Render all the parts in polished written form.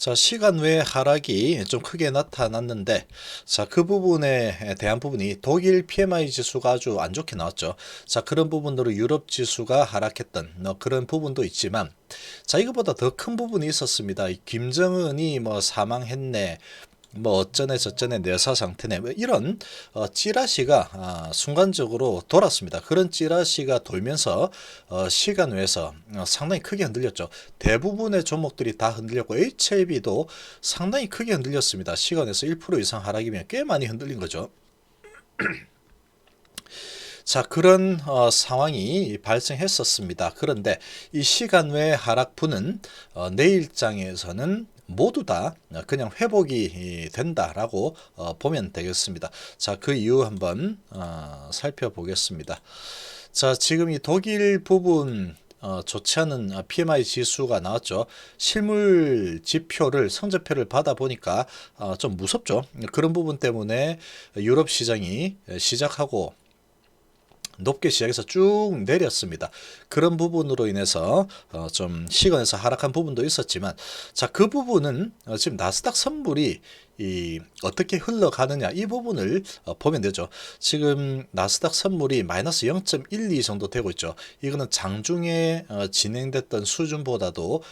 자, 시간 외 하락이 좀 크게 나타났는데, 자, 그 부분에 대한 부분이 독일 PMI 지수가 아주 안 좋게 나왔죠. 자, 그런 부분으로 유럽 지수가 하락했던 그런 부분도 있지만, 자, 이거보다 더 큰 부분이 있었습니다. 김정은이 뭐 사망했네, 뭐 어쩌네 저쩌네 뇌사 상태네, 뭐 이런 찌라시가 순간적으로 돌았습니다. 그런 찌라시가 돌면서 시간 외에서 상당히 크게 흔들렸죠. 대부분의 종목들이 다 흔들렸고 HLB도 상당히 크게 흔들렸습니다. 시간에서 1% 이상 하락이면 꽤 많이 흔들린 거죠. 자, 그런 상황이 발생했었습니다. 그런데 이 시간 외 하락분은 내일장에서는 모두 다 그냥 회복이 된다라고 보면 되겠습니다. 자, 그 이유 한번 살펴보겠습니다. 자, 지금 이 독일 부분 좋지 않은 PMI 지수가 나왔죠. 실물 지표를 성적표를 받아 보니까 좀 무섭죠. 그런 부분 때문에 유럽 시장이 시작하고 높게 시작해서 쭉 내렸습니다. 그런 부분으로 인해서 좀 시간에서 하락한 부분도 있었지만, 자, 그 부분은 지금 나스닥 선물이 어떻게 흘러가느냐 이 부분을 보면 되죠. 지금 나스닥 선물이 마이너스 0.12 정도 되고 있죠. 이거는 장중에 진행됐던 수준보다도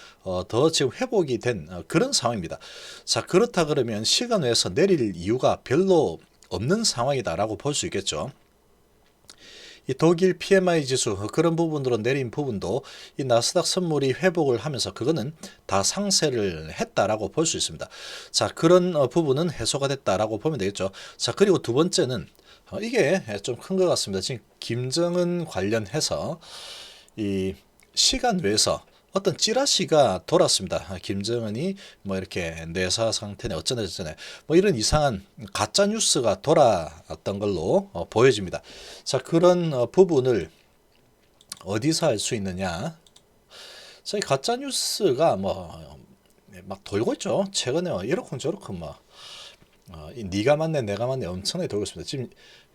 더 지금 회복이 된 그런 상황입니다. 자, 그렇다 그러면 시간 외에서 내릴 이유가 별로 없는 상황이다라고 볼 수 있겠죠. 이 독일 PMI 지수 그런 부분으로 내린 부분도 이 나스닥 선물이 회복을 하면서 그거는 다 상쇄를 했다라고 볼 수 있습니다. 자, 그런 부분은 해소가 됐다라고 보면 되겠죠. 자, 그리고 두 번째는 이게 좀 큰 것 같습니다. 지금 김정은 관련해서 이 시간 외에서 어떤 찌라시가 돌았습니다. 김정은이 뭐 이렇게 뇌사 상태네 어쩌네 저쩌네 뭐 이런 이상한 가짜 뉴스가 돌았던 걸로 보여집니다. 자, 그런 부분을 어디서 알 수 있느냐? 자, 이 가짜 뉴스가 뭐 막 돌고 있죠. 최근에 이렇건 저렇건 뭐 네가 맞네 내가 맞네 엄청나게 돌고 있습니다. 지금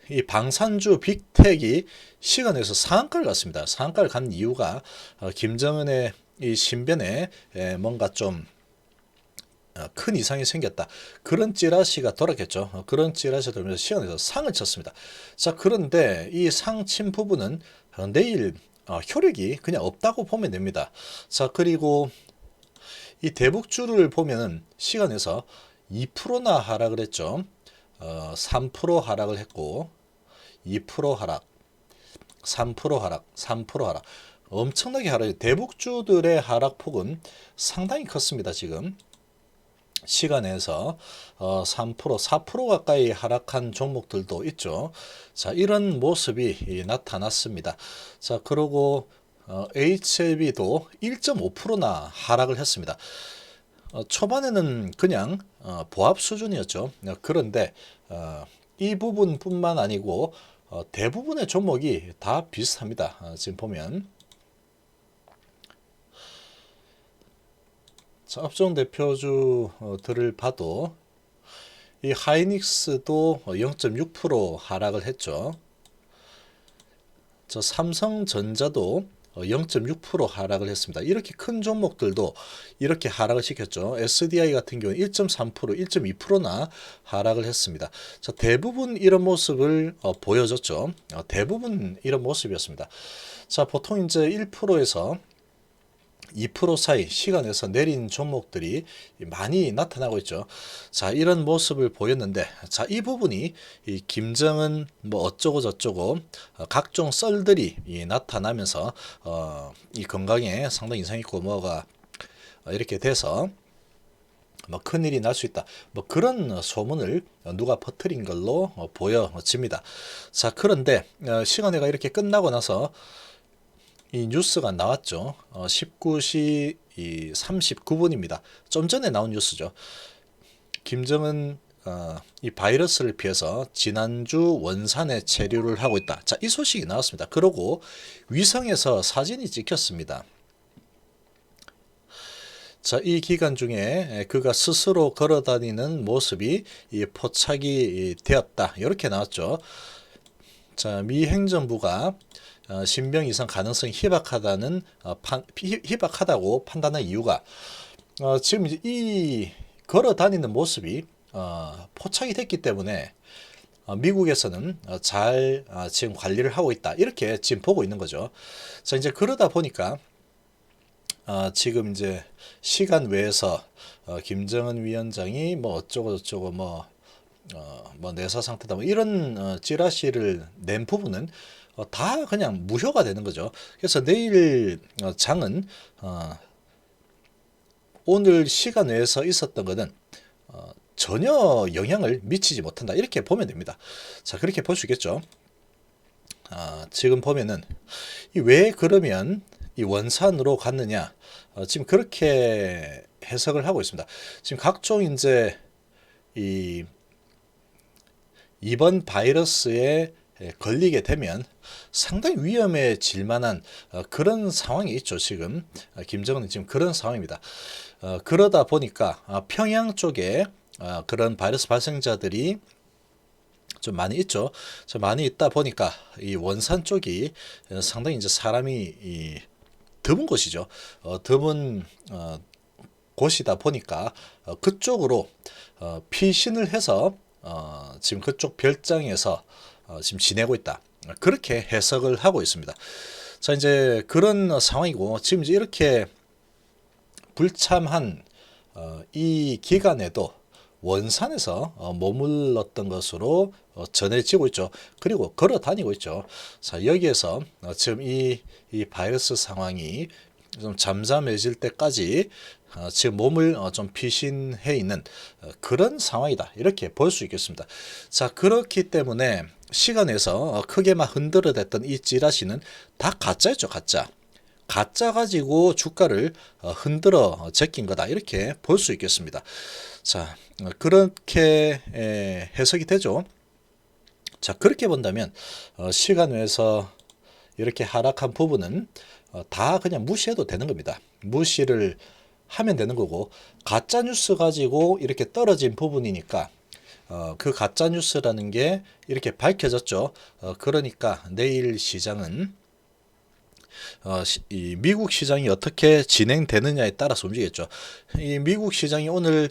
이 방산주 빅텍이 시간에서 상한가를 갔습니다. 상한가를 간 이유가 김정은의 이 신변에 뭔가 좀 큰 이상이 생겼다. 그런 찌라시가 돌았겠죠. 그런 찌라시가 돌면서 시간에서 상을 쳤습니다. 자, 그런데 이 상 친 부분은 내일 효력이 그냥 없다고 보면 됩니다. 자, 그리고 이 대북주를 보면은 시간에서 2%나 하락을 했죠. 3% 하락을 했고 2% 하락, 3% 하락, 3% 하락. 엄청나게 하락이 대북주들의 하락폭은 상당히 컸습니다. 지금 시간에서 3%, 4% 가까이 하락한 종목들도 있죠. 자, 이런 모습이 나타났습니다. 자, 그리고 HLB도 1.5%나 하락을 했습니다. 초반에는 그냥 보합 수준이었죠. 그런데 이 부분뿐만 아니고 대부분의 종목이 다 비슷합니다. 지금 보면 자, 업종 대표주들을 봐도 이 하이닉스도 0.6% 하락을 했죠. 저 삼성전자도 0.6% 하락을 했습니다. 이렇게 큰 종목들도 이렇게 하락을 시켰죠. SDI 같은 경우는 1.3%, 1.2%나 하락을 했습니다. 자, 대부분 이런 모습을 보여줬죠. 대부분 이런 모습이었습니다. 자, 보통 이제 1%에서 2% 사이 시간에서 내린 종목들이 많이 나타나고 있죠. 자, 이런 모습을 보였는데, 자, 이 부분이 이 김정은 뭐 어쩌고 저쩌고 각종 썰들이 나타나면서 이 건강에 상당히 이상 있고 뭐가 이렇게 돼서 뭐 큰일이 날 수 있다. 뭐 그런 소문을 누가 퍼뜨린 걸로 보여집니다. 자, 그런데 시간회가 이렇게 끝나고 나서 이 뉴스가 나왔죠. 19시 39분입니다. 좀 전에 나온 뉴스죠. 김정은 이 바이러스를 피해서 지난주 원산에 체류를 하고 있다. 자, 이 소식이 나왔습니다. 그러고 위성에서 사진이 찍혔습니다. 자, 이 기간 중에 그가 스스로 걸어다니는 모습이 포착이 되었다. 이렇게 나왔죠. 자, 미 행정부가 신병 이상 가능성이 희박하다고 판단한 이유가 지금 이제 이 걸어 다니는 모습이 포착이 됐기 때문에 미국에서는 잘 지금 관리를 하고 있다, 이렇게 지금 보고 있는 거죠. 자, 이제 그러다 보니까 지금 이제 시간 외에서 김정은 위원장이 뭐 어쩌고 저쩌고 뭐 내사 상태다 뭐 이런 찌라시를 낸 부분은 다 그냥 무효가 되는 거죠. 그래서 내일 장은 오늘 시간 외에서 있었던 것은 전혀 영향을 미치지 못한다, 이렇게 보면 됩니다. 자, 그렇게 볼 수 있겠죠. 지금 보면은 왜 그러면 이 원산으로 갔느냐, 지금 그렇게 해석을 하고 있습니다. 지금 각종 이제 이번 바이러스에 걸리게 되면 상당히 위험해질 만한 그런 상황이 있죠. 지금 김정은은 지금 그런 상황입니다. 그러다 보니까 평양 쪽에 그런 바이러스 발생자들이 좀 많이 있죠. 좀 많이 있다 보니까 이 원산 쪽이 상당히 이제 사람이 드문 곳이죠. 드문 곳이다 보니까 그쪽으로 피신을 해서 지금 그쪽 별장에서 지금 지내고 있다, 그렇게 해석을 하고 있습니다. 자, 이제 그런 상황이고, 지금 이제 이렇게 불참한 이 기간에도 원산에서 머물렀던 것으로 전해지고 있죠. 그리고 걸어 다니고 있죠. 자, 여기에서 지금 이 바이러스 상황이 좀 잠잠해질 때까지 지금 몸을 좀 피신해 있는 그런 상황이다, 이렇게 볼 수 있겠습니다. 자, 그렇기 때문에 시간에서 크게 막 흔들어댔던 이 찌라시는 다 가짜였죠. 가짜 가지고 주가를 흔들어 제낀 거다, 이렇게 볼 수 있겠습니다. 자, 그렇게 해석이 되죠. 자, 그렇게 본다면 시간 외에서 이렇게 하락한 부분은 다 그냥 무시해도 되는 겁니다. 무시를 하면 되는 거고, 가짜 뉴스 가지고 이렇게 떨어진 부분이니까 그 가짜 뉴스라는 게 이렇게 밝혀졌죠. 그러니까 내일 시장은 이 미국 시장이 어떻게 진행되느냐에 따라서 움직이겠죠. 이 미국 시장이 오늘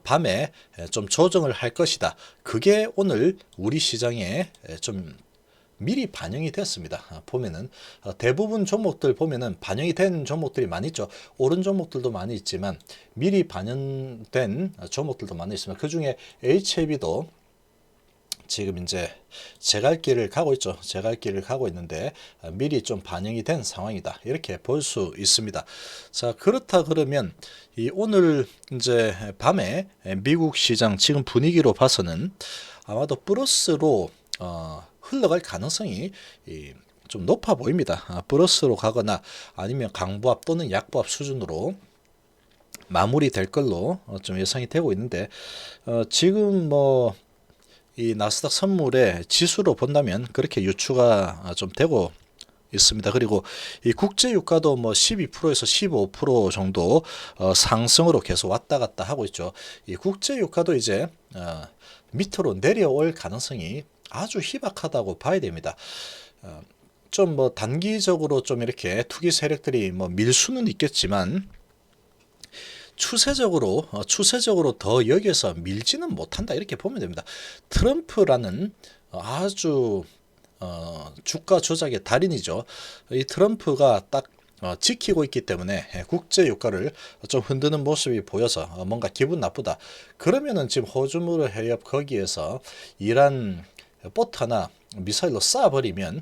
밤에 좀 조정을 할 것이다, 그게 오늘 우리 시장에 좀 미리 반영이 됐습니다. 보면은 대부분 종목들 보면은 반영이 된 종목들이 많이 있죠. 오른 종목들도 많이 있지만 미리 반영된 종목들도 많이 있습니다. 그 중에 HAB도 지금 이제 제갈길을 가고 있죠. 제갈길을 가고 있는데 미리 좀 반영이 된 상황이다, 이렇게 볼 수 있습니다. 자, 그렇다 그러면 이 오늘 이제 밤에 미국 시장 지금 분위기로 봐서는 아마도 플러스로 흘러갈 가능성이 좀 높아 보입니다. 플러스로 가거나 아니면 강보합 또는 약보합 수준으로 마무리될 걸로 좀 예상이 되고 있는데, 지금 뭐 이 나스닥 선물의 지수로 본다면 그렇게 유추가 좀 되고 있습니다. 그리고 이 국제 유가도 뭐 12%에서 15% 정도 상승으로 계속 왔다 갔다 하고 있죠. 이 국제 유가도 이제 밑으로 내려올 가능성이 아주 희박하다고 봐야 됩니다. 좀 뭐 단기적으로 좀 이렇게 투기 세력들이 뭐 밀 수는 있겠지만 추세적으로 더 여기에서 밀지는 못한다, 이렇게 보면 됩니다. 트럼프라는 아주 주가 조작의 달인이죠. 이 트럼프가 딱 지키고 있기 때문에 국제 유가를 좀 흔드는 모습이 보여서 뭔가 기분 나쁘다. 그러면은 지금 호주무르 해협 거기에서 이란 보트 하나 미사일로 쏴버리면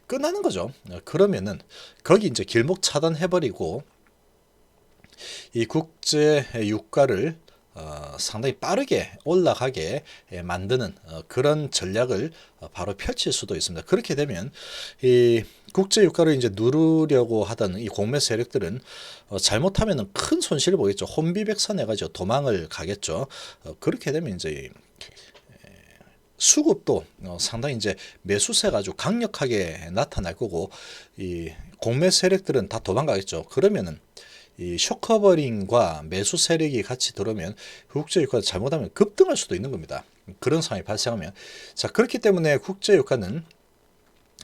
끝나는 거죠. 그러면은 거기 이제 길목 차단해버리고 이 국제 유가를 상당히 빠르게 올라가게 만드는 그런 전략을 바로 펼칠 수도 있습니다. 그렇게 되면 이 국제 유가를 이제 누르려고 하던 이 공매 세력들은 잘못하면 큰 손실을 보겠죠. 혼비백산 해가지고 도망을 가겠죠. 그렇게 되면 이제 수급도 상당히 이제 매수세가 아주 강력하게 나타날 거고, 이 공매 세력들은 다 도망가겠죠. 그러면은 이 쇼커버링과 매수 세력이 같이 들어오면 국제유가가 잘못하면 급등할 수도 있는 겁니다. 그런 상황이 발생하면. 자, 그렇기 때문에 국제유가는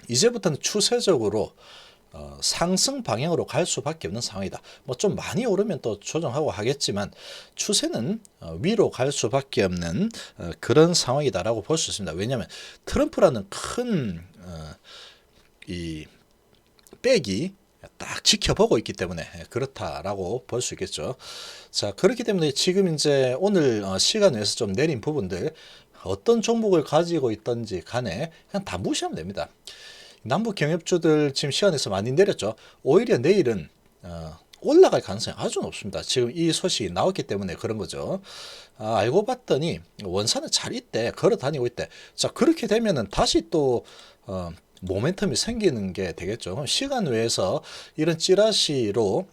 이제부터는 추세적으로 상승 방향으로 갈 수밖에 없는 상황이다. 뭐 좀 많이 오르면 또 조정하고 하겠지만 추세는 위로 갈 수밖에 없는 그런 상황이다라고 볼 수 있습니다. 왜냐하면 트럼프라는 큰 이 백이 딱 지켜보고 있기 때문에 그렇다라고 볼 수 있겠죠. 자, 그렇기 때문에 지금 이제 오늘 시간 내에서 좀 내린 부분들 어떤 종목을 가지고 있던지 간에 그냥 다 무시하면 됩니다. 남북 경협주들 지금 시간에서 많이 내렸죠. 오히려 내일은 올라갈 가능성이 아주 높습니다. 지금 이 소식이 나왔기 때문에 그런 거죠. 알고 봤더니 원산은 잘 있대. 걸어 다니고 있대. 자, 그렇게 되면은 다시 또 모멘텀이 생기는 게 되겠죠. 그럼 시간 외에서 이런 찌라시로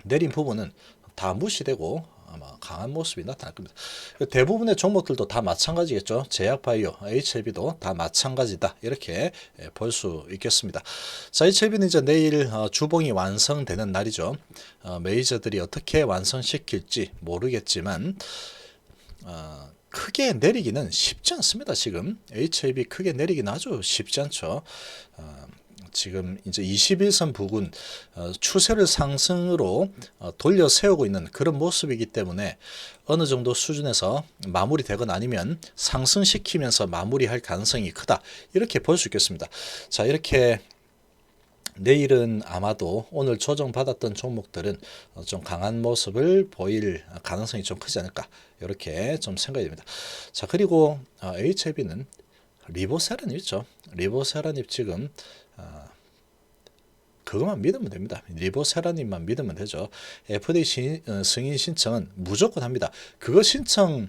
내린 부분은 다 무시되고 아마 강한 모습이 나타날 겁니다. 대부분의 종목들도 다 마찬가지겠죠. 제약바이오, HLB도 다 마찬가지다. 이렇게 볼 수 있겠습니다. 자, HLB는 이제 내일 주봉이 완성되는 날이죠. 메이저들이 어떻게 완성시킬지 모르겠지만 크게 내리기는 쉽지 않습니다. 지금 HLB 크게 내리기는 아주 쉽지 않죠. 지금 이제 21선 부근 추세를 상승으로 돌려 세우고 있는 그런 모습이기 때문에 어느 정도 수준에서 마무리되거나 아니면 상승시키면서 마무리할 가능성이 크다. 이렇게 볼 수 있겠습니다. 자, 이렇게 내일은 아마도 오늘 조정받았던 종목들은 좀 강한 모습을 보일 가능성이 좀 크지 않을까 이렇게 좀 생각이 됩니다. 자, 그리고 HLB는 리보세라님 있죠. 리보세라님 지금 그것만 믿으면 됩니다. 리보세라님만 믿으면 되죠. FDA 승인 신청은 무조건 합니다. 그거 신청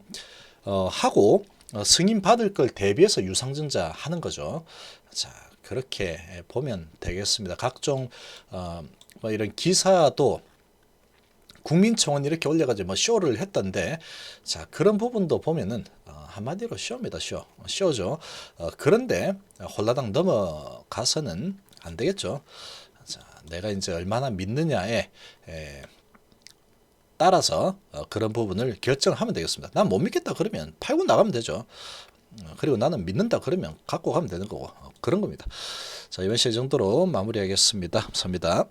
하고 승인 받을 걸 대비해서 유상증자 하는 거죠. 자, 그렇게 보면 되겠습니다. 각종 뭐 이런 기사도 국민청원 이렇게 올려가지고 뭐 쇼를 했던데, 자, 그런 부분도 보면은 한마디로 쇼입니다. 쇼죠. 그런데 홀라당 넘어가서는 안 되겠죠. 자, 내가 이제 얼마나 믿느냐에 따라서 그런 부분을 결정하면 되겠습니다. 난 못 믿겠다 그러면 팔고 나가면 되죠. 그리고 나는 믿는다 그러면 갖고 가면 되는 거고 그런 겁니다. 자, 이번 시간 정도로 마무리하겠습니다. 감사합니다.